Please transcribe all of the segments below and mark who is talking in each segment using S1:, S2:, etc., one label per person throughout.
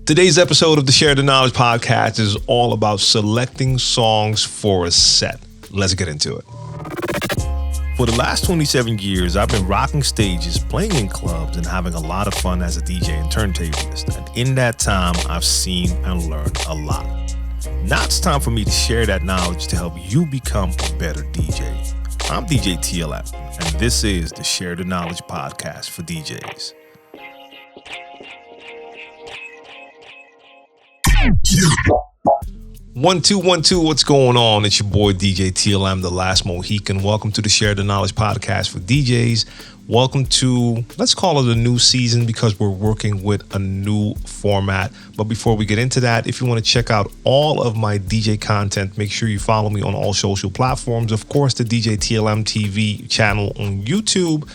S1: Today's episode of the Share the Knowledge podcast is all about selecting songs for a set. Let's get into it. For the last 27 years, I've been rocking stages, playing in clubs, and having a lot of fun as a DJ and turntablist. And in that time, I've seen and learned a lot. Now it's time for me to share that knowledge to help you become a better DJ. I'm DJ TLM, and this is the Share the Knowledge podcast for DJs. One, two, what's going on? It's your boy DJ TLM, the last Mohican. Welcome to the Share the Knowledge podcast for DJs. Welcome to, let's call it a new season because we're working with a new format. But before we get into that, if you want to check out all of my DJ content, make sure you follow me on all social platforms. Of course, the DJ TLM TV channel on YouTube.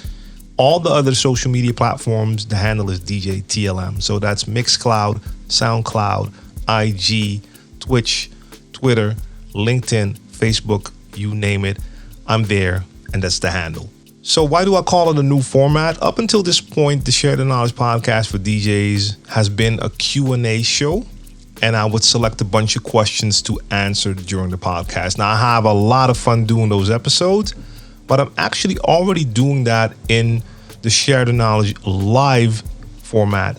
S1: All the other social media platforms, the handle is DJ TLM. So that's Mixcloud, SoundCloud, IG, Twitch, Twitter, LinkedIn, Facebook, you name it. I'm there, and that's the handle. So why do I call it a new format? Up until this point, the Share the Knowledge podcast for DJs has been a Q&A show, and I would select a bunch of questions to answer during the podcast. Now, I have a lot of fun doing those episodes, but I'm actually already doing that in the Share the Knowledge live format,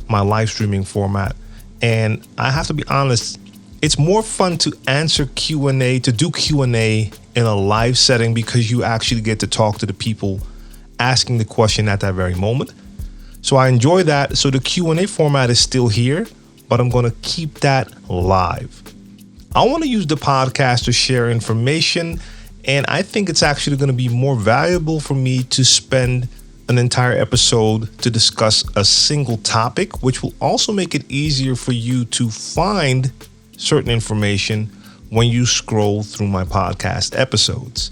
S1: my live streaming format. And I have to be honest, it's more fun to answer Q&A, to do Q&A in a live setting because you actually get to talk to the people asking the question at that very moment. So I enjoy that. So the Q&A format is still here, but I'm going to keep that live. I want to use the podcast to share information, and I think it's actually going to be more valuable for me to spend an entire episode to discuss a single topic, which will also make it easier for you to find certain information when you scroll through my podcast episodes.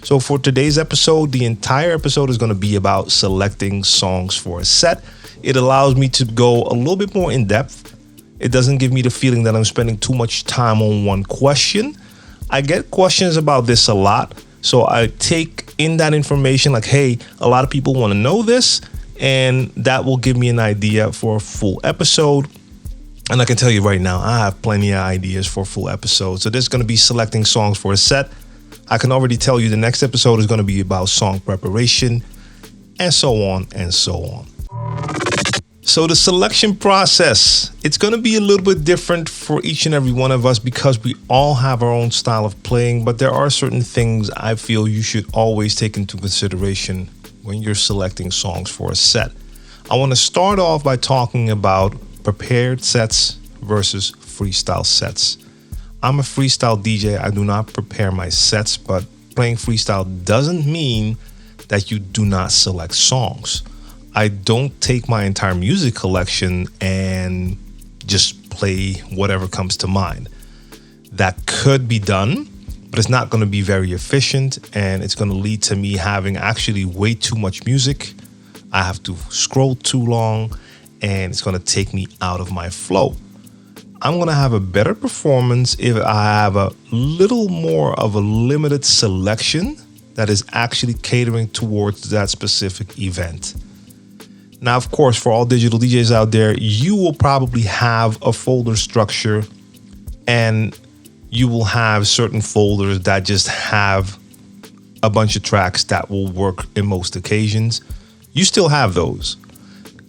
S1: So for today's episode, the entire episode is going to be about selecting songs for a set. It allows me to go a little bit more in depth. It doesn't give me the feeling that I'm spending too much time on one question. I get questions about this a lot. So I take in that information like, hey, a lot of people want to know this, and that will give me an idea for a full episode. And I can tell you right now, I have plenty of ideas for a full episode. So there's going to be selecting songs for a set. I can already tell you the next episode is going to be about song preparation, and so on and so on. So the selection process, it's going to be a little bit different for each and every one of us because we all have our own style of playing, but there are certain things I feel you should always take into consideration when you're selecting songs for a set. I want to start off by talking about prepared sets versus freestyle sets. I'm a freestyle DJ. I do not prepare my sets, but playing freestyle doesn't mean that you do not select songs. I don't take my entire music collection and just play whatever comes to mind. That could be done, but it's not going to be very efficient, and it's going to lead to me having actually way too much music. I have to scroll too long, and it's going to take me out of my flow. I'm going to have a better performance if I have a little more of a limited selection that is actually catering towards that specific event. Now, of course, for all digital DJs out there, you will probably have a folder structure, and you will have certain folders that just have a bunch of tracks that will work in most occasions. You still have those.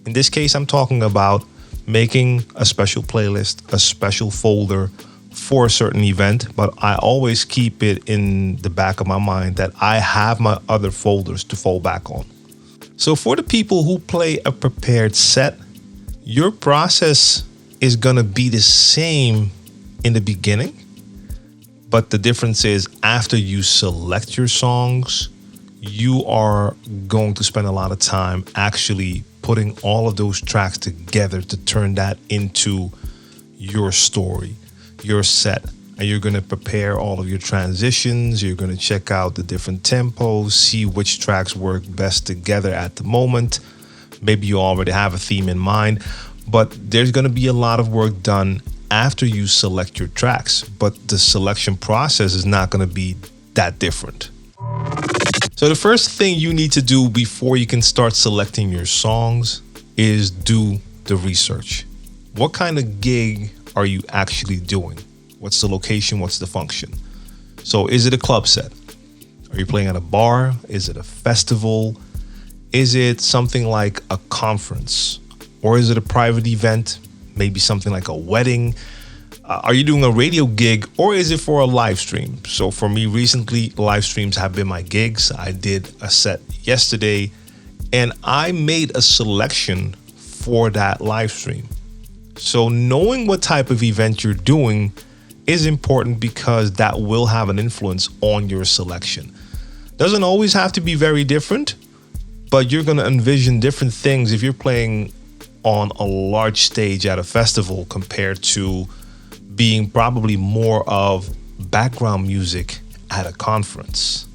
S1: In this case, I'm talking about making a special playlist, a special folder for a certain event, but I always keep it in the back of my mind that I have my other folders to fall back on. So for the people who play a prepared set, your process is going to be the same in the beginning, but the difference is after you select your songs, you are going to spend a lot of time actually putting all of those tracks together to turn that into your story, your set. And you're going to prepare all of your transitions. You're going to check out the different tempos, see which tracks work best together at the moment. Maybe you already have a theme in mind, but there's going to be a lot of work done after you select your tracks. But the selection process is not going to be that different. So the first thing you need to do before you can start selecting your songs is do the research. what kind of gig are you actually doing? What's the location? What's the function? So is it a club set? Are you playing at a bar? Is it a festival? Is it something like a conference? Or is it a private event? Maybe something like a wedding? Are you doing a radio gig, or is it for a live stream? So for me recently, live streams have been my gigs. I did a set yesterday and I made a selection for that live stream. So knowing what type of event you're doing is important because that will have an influence on your selection. Doesn't always have to be very different, but you're going to envision different things if you're playing on a large stage at a festival compared to being probably more of background music at a conference.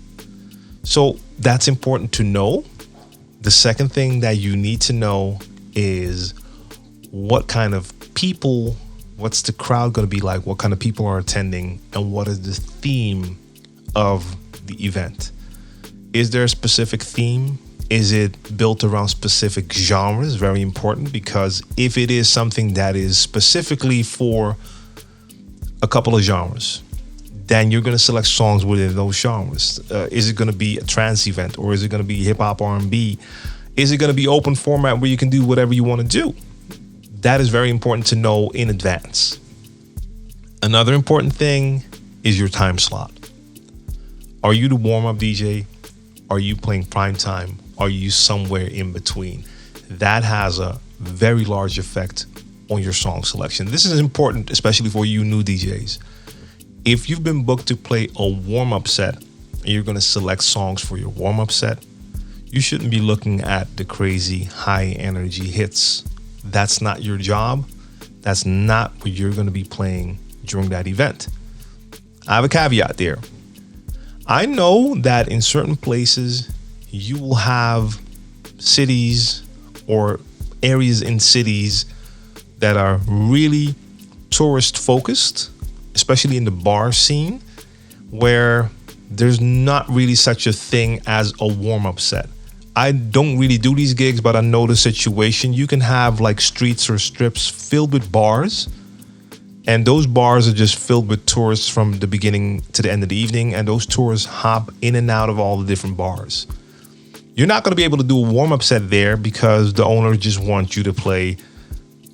S1: So that's important to know. The second thing that you need to know is what kind of people, what's the crowd going to be like, what kind of people are attending, and what is the theme of the event. Is there a specific theme? Is it built around specific genres? Very important, because if it is something that is specifically for a couple of genres, then you're going to select songs within those genres. Is it going to be a trance event, or is it going to be hip hop, R&B? Is it going to be open format where you can do whatever you want to do? That is very important to know in advance. Another important thing is your time slot. Are you the warm-up DJ? Are you playing prime time? Are you somewhere in between? That has a very large effect on your song selection. This is important, especially for you new DJs. If you've been booked to play a warm-up set and you're going to select songs for your warm-up set, you shouldn't be looking at the crazy high energy hits. That's not your job. That's not what you're going to be playing during that event. I have a caveat there. I know that in certain places you will have cities or areas in cities that are really tourist focused, especially in the bar scene, where there's not really such a thing as a warm-up set. I don't really do these gigs, but I know the situation. You can have like streets or strips filled with bars, and those bars are just filled with tourists from the beginning to the end of the evening, and those tourists hop in and out of all the different bars. You're not going to be able to do a warm-up set there because the owner just wants you to play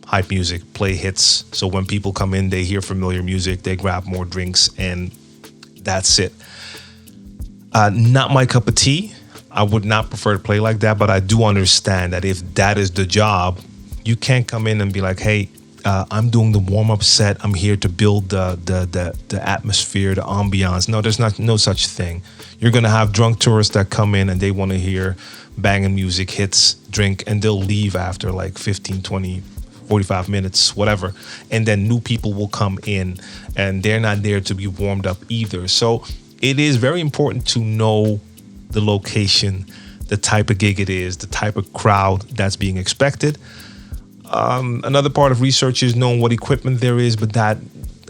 S1: hype music, play hits. So when people come in, they hear familiar music, they grab more drinks, and that's it. Not my cup of tea. I would not prefer to play like that, but I do understand that if that is the job, you can't come in and be like, hey, I'm doing the warm-up set. I'm here to build the atmosphere, the ambiance. No, there's no such thing. You're going to have drunk tourists that come in and they want to hear banging music, hits, drink, and they'll leave after like 15, 20, 45 minutes, whatever. And then new people will come in and they're not there to be warmed up either. So it is very important to know the location, the type of gig it is, the type of crowd that's being expected. Another part of research is knowing what equipment there is, but that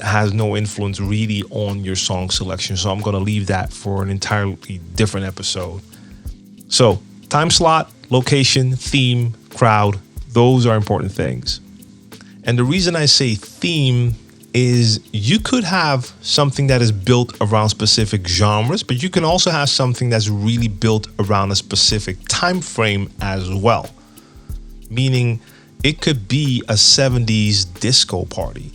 S1: has no influence really on your song selection. So I'm going to leave that for an entirely different episode. So time slot, location, theme, crowd, those are important things. And the reason I say theme is you could have something that is built around specific genres, but you can also have something that's really built around a specific time frame as well. Meaning it could be a 70s disco party,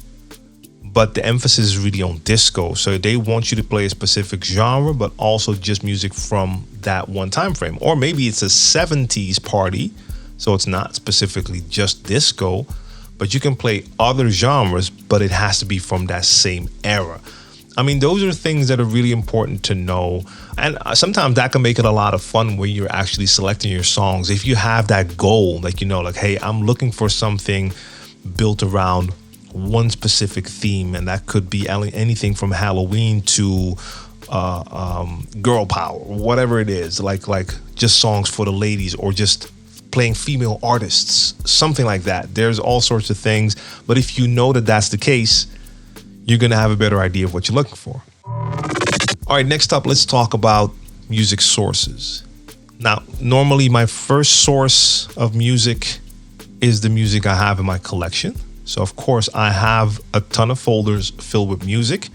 S1: but the emphasis is really on disco. So they want you to play a specific genre, but also just music from that one time frame. Or maybe it's a 70s party, so it's not specifically just disco, but you can play other genres, but it has to be from that same era. I mean, those are things that are really important to know. And sometimes that can make it a lot of fun when you're actually selecting your songs. If you have that goal, like, like, hey, I'm looking for something built around one specific theme. And that could be anything from Halloween to girl power, whatever it is, like just songs for the ladies or just playing female artists, something like that. There's all sorts of things. But if you know that that's the case, you're going to have a better idea of what you're looking for. All right, next up, let's talk about music sources. Now, normally my first source of music is the music I have in my collection. So of course I have a ton of folders filled with music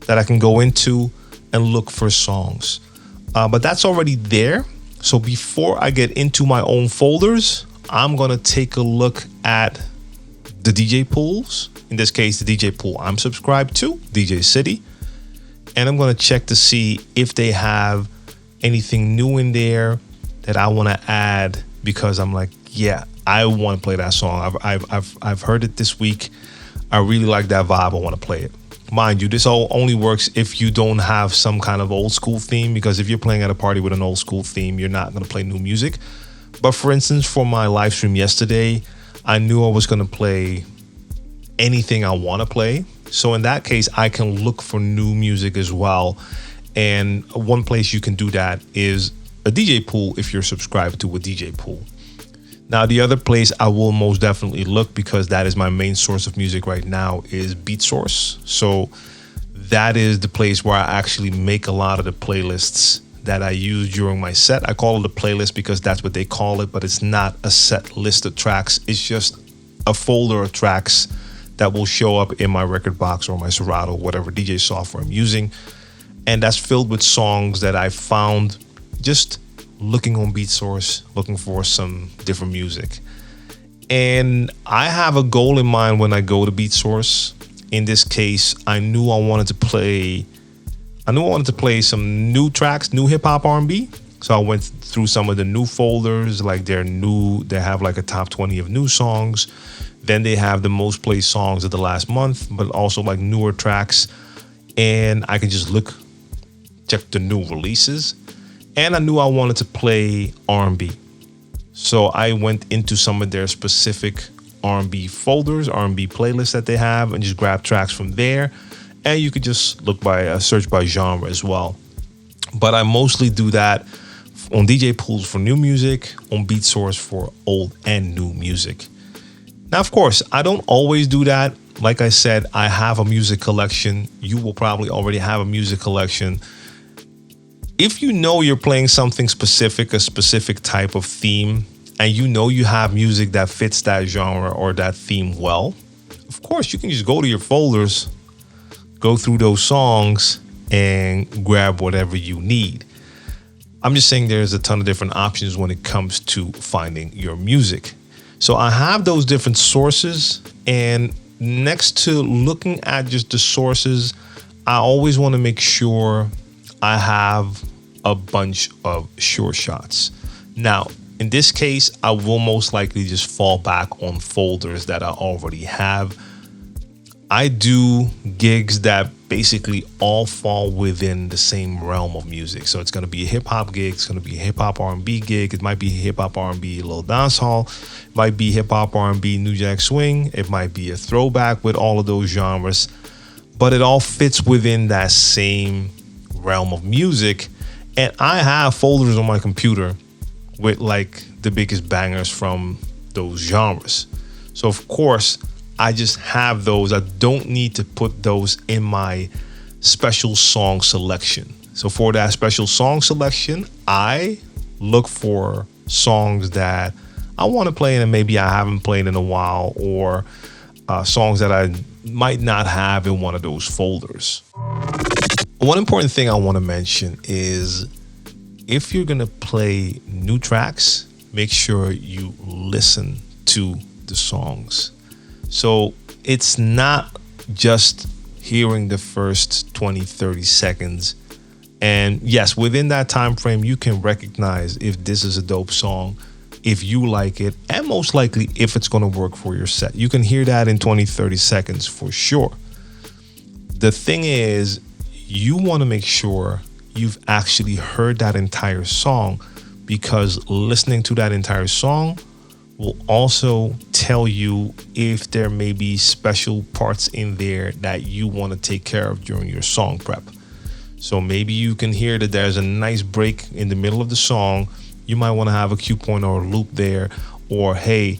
S1: that I can go into and look for songs. But that's already there. So before I get into my own folders, I'm gonna take a look at the DJ pools. In this case, the DJ pool I'm subscribed to, DJ City. And I'm gonna check to see if they have anything new in there that I wanna add, because I'm like, yeah, I wanna play that song. I've heard it this week. I really like that vibe, I wanna play it. Mind you, this all only works if you don't have some kind of old school theme, because if you're playing at a party with an old school theme, you're not going to play new music. But for instance, for my live stream yesterday, I knew I was going to play anything I want to play. So in that case, I can look for new music as well. And one place you can do that is a DJ pool if you're subscribed to a DJ pool. Now, the other place I will most definitely look, because that is my main source of music right now, is BeatSource. So that is the place where I actually make a lot of the playlists that I use during my set. I call it a playlist because that's what they call it, but it's not a set list of tracks. It's just a folder of tracks that will show up in my record box or my Serato, whatever DJ software I'm using. And that's filled with songs that I found just looking on BeatSource, looking for some different music. And I have a goal in mind when I go to BeatSource. In this case, I knew I wanted to play some new tracks, new hip hop R&B. So I went through some of the new folders, like they have like a top 20 of new songs. Then they have the most played songs of the last month, but also like newer tracks. And I can just check the new releases. And I knew I wanted to play R&B. So I went into some of their specific R&B folders, R&B playlists that they have, and just grab tracks from there. And you could just look by search by genre as well. But I mostly do that on DJ pools for new music, on BeatSource for old and new music. Now, of course, I don't always do that. Like I said, I have a music collection. You will probably already have a music collection. If you know you're playing something specific, a specific type of theme, and you know you have music that fits that genre or that theme well, of course, you can just go to your folders, go through those songs, and grab whatever you need. I'm just saying there's a ton of different options when it comes to finding your music. So I have those different sources, and next to looking at just the sources, I always want to make sure I have a bunch of short shots. Now, in this case, I will most likely just fall back on folders that I already have. I do gigs that basically all fall within the same realm of music. So it's going to be a hip hop gig. It's going to be a hip hop R&B gig. It might be hip hop R&B, a little dance hall. It might be hip hop R&B, New Jack Swing. It might be a throwback with all of those genres, but it all fits within that same realm of music. And I have folders on my computer with like the biggest bangers from those genres. So of course, I just have those. I don't need to put those in my special song selection. So for that special song selection, I look for songs that I want to play and maybe I haven't played in a while, or songs that I might not have in one of those folders. One important thing I want to mention is if you're going to play new tracks, make sure you listen to the songs. So it's not just hearing the first 20, 30 seconds. And yes, within that time frame, you can recognize if this is a dope song, if you like it, and most likely if it's going to work for your set. You can hear that in 20, 30 seconds for sure. The thing is, you want to make sure you've actually heard that entire song, because listening to that entire song will also tell you if there may be special parts in there that you want to take care of during your song prep. So maybe you can hear that there's a nice break in the middle of the song. You might want to have a cue point or a loop there, or hey,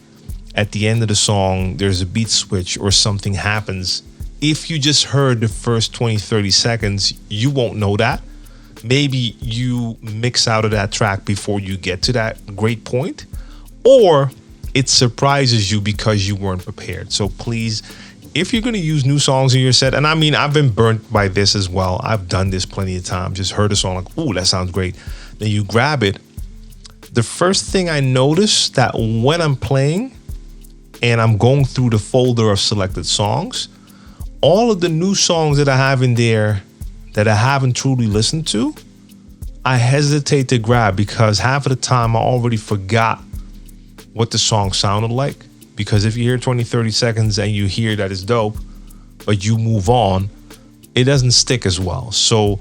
S1: at the end of the song, there's a beat switch or something happens. If you just heard the first 20, 30 seconds, you won't know that. Maybe you mix out of that track before you get to that great point. Or it surprises you because you weren't prepared. So please, if you're going to use new songs in your set, and I mean, I've been burnt by this as well. I've done this plenty of times. Just heard a song like, ooh, that sounds great. Then you grab it. The first thing I notice that when I'm playing and I'm going through the folder of selected songs, all of the new songs that I have in there that I haven't truly listened to, I hesitate to grab because half of the time I already forgot what the song sounded like. Because if you hear 20, 30 seconds and you hear that it's dope, but you move on, it doesn't stick as well. So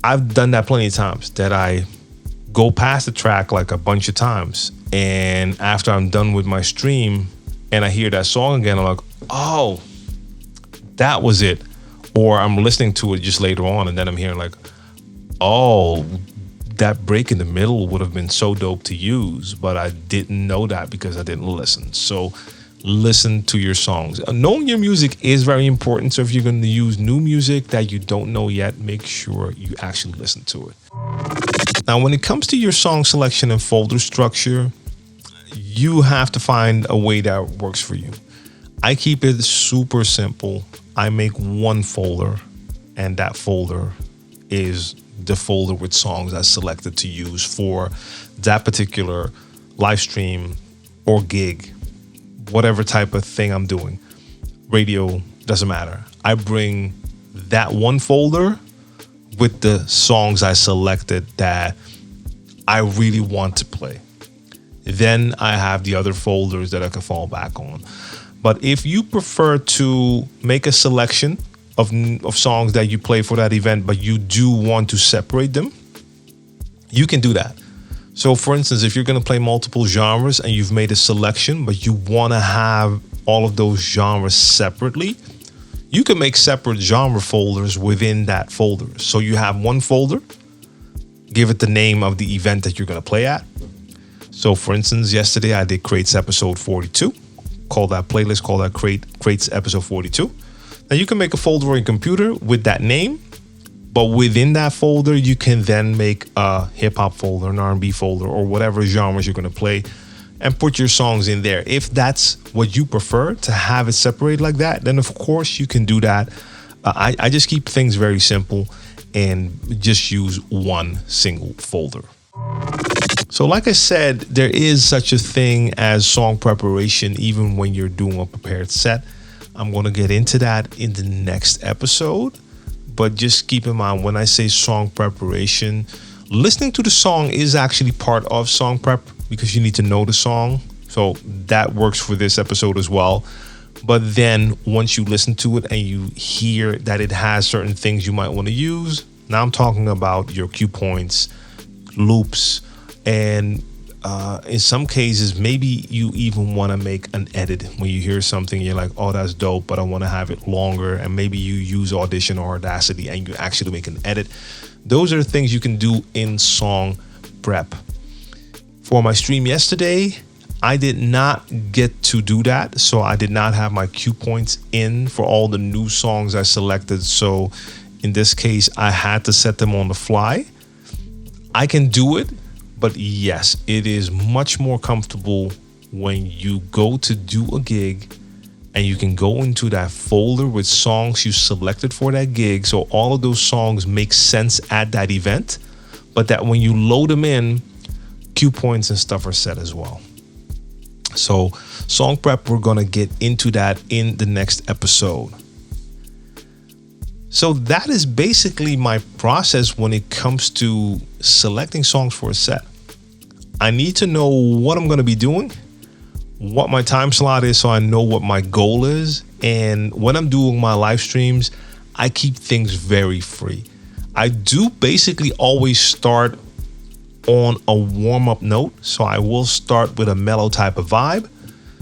S1: I've done that plenty of times, that I go past the track like a bunch of times. And after I'm done with my stream and I hear that song again, I'm like, oh, that was it. Or I'm listening to it just later on and then I'm hearing like, oh, that break in the middle would have been so dope to use, but I didn't know that because I didn't listen. So listen to your songs. Knowing your music is very important. So if you're going to use new music that you don't know yet, make sure you actually listen to it. Now, when it comes to your song selection and folder structure, you have to find a way that works for you. I keep it super simple. I make one folder, and that folder is the folder with songs I selected to use for that particular live stream or gig, whatever type of thing I'm doing. Radio, doesn't matter. I bring that one folder with the songs I selected that I really want to play. Then I have the other folders that I can fall back on. But if you prefer to make a selection of songs that you play for that event, but you do want to separate them, you can do that. So for instance, if you're going to play multiple genres and you've made a selection, but you want to have all of those genres separately, you can make separate genre folders within that folder. So you have one folder, give it the name of the event that you're going to play at. So for instance, yesterday I did Crates episode 42. Call that playlist, call that Crates episode 42. Now you can make a folder on your computer with that name, but within that folder, you can then make a hip hop folder, an R&B folder, or whatever genres you're going to play and put your songs in there. If that's what you prefer, to have it separated like that, then of course you can do that. I just keep things very simple and just use one single folder. So like I said, there is such a thing as song preparation, even when you're doing a prepared set. I'm going to get into that in the next episode. But just keep in mind, when I say song preparation, listening to the song is actually part of song prep because you need to know the song. So that works for this episode as well. But then once you listen to it and you hear that it has certain things you might want to use, now I'm talking about your cue points, loops, and in some cases, maybe you even want to make an edit when you hear something. You're like, oh, that's dope, but I want to have it longer. And maybe you use Audition or Audacity and you actually make an edit. Those are things you can do in song prep. For my stream yesterday, I did not get to do that. So I did not have my cue points in for all the new songs I selected. So in this case, I had to set them on the fly. I can do it. But yes, it is much more comfortable when you go to do a gig and you can go into that folder with songs you selected for that gig. So all of those songs make sense at that event, but that when you load them in, cue points and stuff are set as well. So song prep, we're going to get into that in the next episode. So that is basically my process when it comes to selecting songs for a set. I need to know what I'm going to be doing, what my time slot is, so I know what my goal is. And when I'm doing my live streams, I keep things very free. I do basically always start on a warm-up note. So I will start with a mellow type of vibe.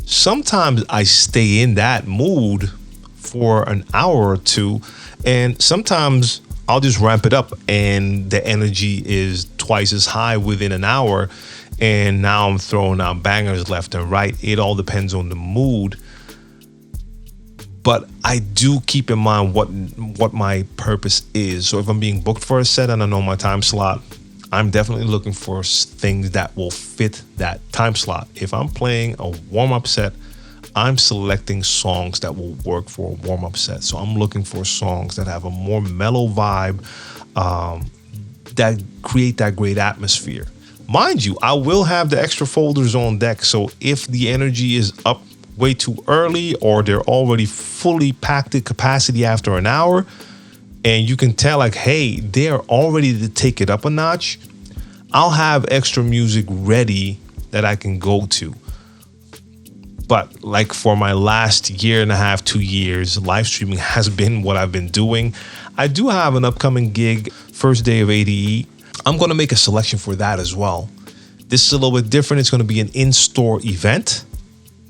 S1: Sometimes I stay in that mood for an hour or two. And sometimes I'll just ramp it up and the energy is twice as high within an hour. And now I'm throwing out bangers left and right. It all depends on the mood. But I do keep in mind what my purpose is. So if I'm being booked for a set and I know my time slot, I'm definitely looking for things that will fit that time slot. If I'm playing a warm-up set, I'm selecting songs that will work for a warm-up set. So I'm looking for songs that have a more mellow vibe, that create that great atmosphere. Mind you, I will have the extra folders on deck. So if the energy is up way too early, or they're already fully packed at capacity after an hour, and you can tell like, hey, they're all ready to take it up a notch, I'll have extra music ready that I can go to. But like for my last year and a half, 2 years, live streaming has been what I've been doing. I do have an upcoming gig, first day of ADE. I'm going to make a selection for that as well. This is a little bit different. It's going to be an in-store event.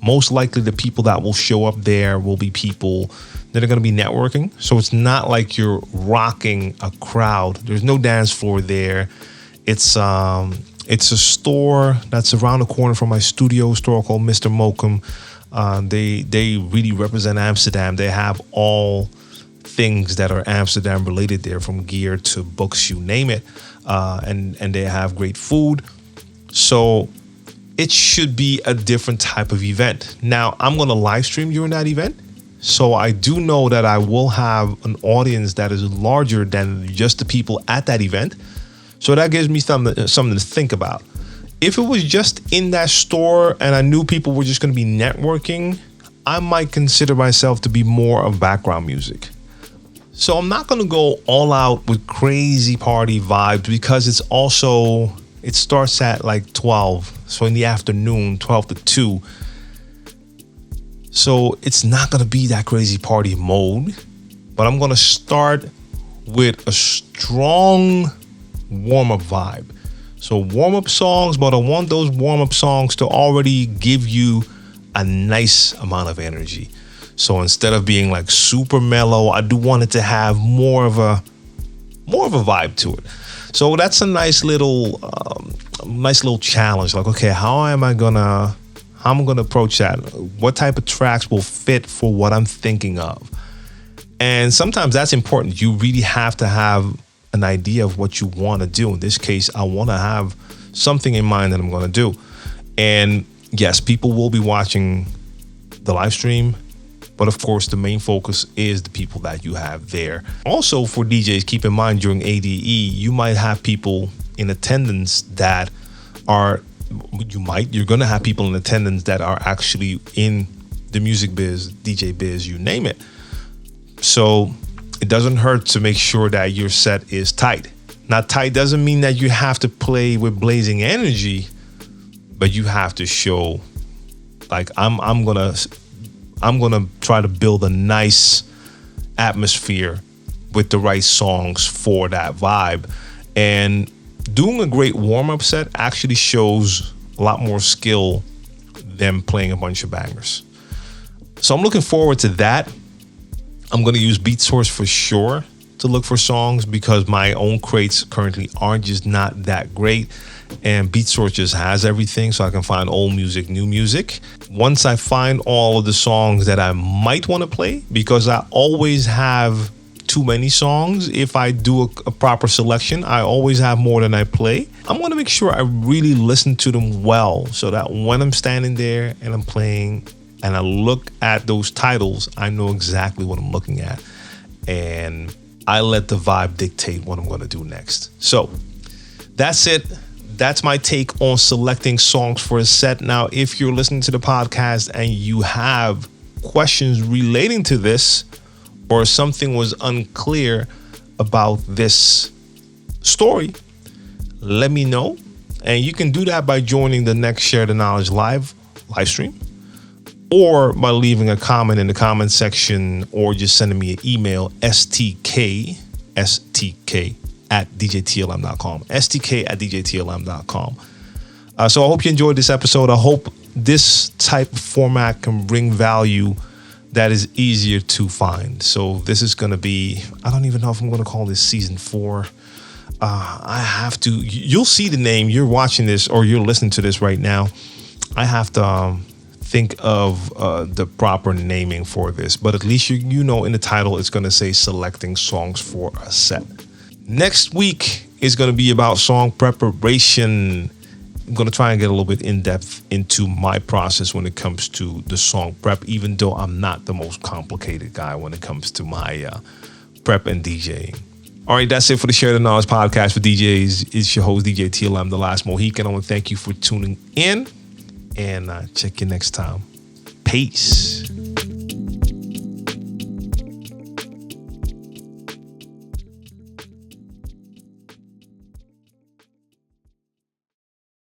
S1: Most likely the people that will show up there will be people that are going to be networking. So it's not like you're rocking a crowd. There's no dance floor there. It's a store that's around the corner from my studio, store called Mr. Mokum. They really represent Amsterdam. They have all things that are Amsterdam related there, from gear to books, you name it. And they have great food. So it should be a different type of event. Now, I'm going to live stream during that event. So I do know that I will have an audience that is larger than just the people at that event. So that gives me something to think about. If it was just in that store and I knew people were just going to be networking, I might consider myself to be more of background music. So I'm not going to go all out with crazy party vibes, because it starts at like 12. So in the afternoon, 12 to 2. So it's not going to be that crazy party mode, but I'm going to start with a strong warm-up vibe. So warm-up songs, but I want those warm-up songs to already give you a nice amount of energy. So instead of being like super mellow, I do want it to have more of a vibe to it. So that's a nice little challenge. Like, okay, how am I gonna approach that? What type of tracks will fit for what I'm thinking of? And sometimes that's important. You really have to have an idea of what you want to do. In this case, I want to have something in mind that I'm going to do. And yes, people will be watching the live stream, but of course, the main focus is the people that you have there. Also, for DJs, keep in mind during ADE, you might have people in attendance that are, you're going to have people in attendance that are actually in the music biz, DJ biz, you name it. So it doesn't hurt to make sure that your set is tight. Now, tight doesn't mean that you have to play with blazing energy, but you have to show, like, I'm gonna try to build a nice atmosphere with the right songs for that vibe. And doing a great warm-up set actually shows a lot more skill than playing a bunch of bangers. So I'm looking forward to that. I'm going to use BeatSource for sure to look for songs, because my own crates currently aren't just not that great. And BeatSource just has everything, so I can find old music, new music. Once I find all of the songs that I might want to play, because I always have too many songs. If I do a proper selection, I always have more than I play. I'm going to make sure I really listen to them well, so that when I'm standing there and I'm playing and I look at those titles, I know exactly what I'm looking at. And I let the vibe dictate what I'm going to do next. So that's it. That's my take on selecting songs for a set. Now, if you're listening to the podcast and you have questions relating to this, or something was unclear about this story, let me know. And you can do that by joining the next Share the Knowledge live stream, or by leaving a comment in the comment section, or just sending me an email, stk at djtlm.com, stk at djtlm.com. So I hope you enjoyed this episode. I hope this type of format can bring value that is easier to find. So this is going to be, I don't even know if I'm going to call this season 4. I have to, you'll see the name, you're watching this or you're listening to this right now. I have to think of the proper naming for this, but at least you know in the title it's going to say selecting songs for a set. Next week is going to be about song preparation. I'm going to try and get a little bit in depth into my process when it comes to the song prep, even though I'm not the most complicated guy when it comes to my prep and DJing. All right, that's it for the Share the Knowledge podcast for DJs. It's your host, DJ TLM, the last Mohican. I want to thank you for tuning in, and check you next time. Peace.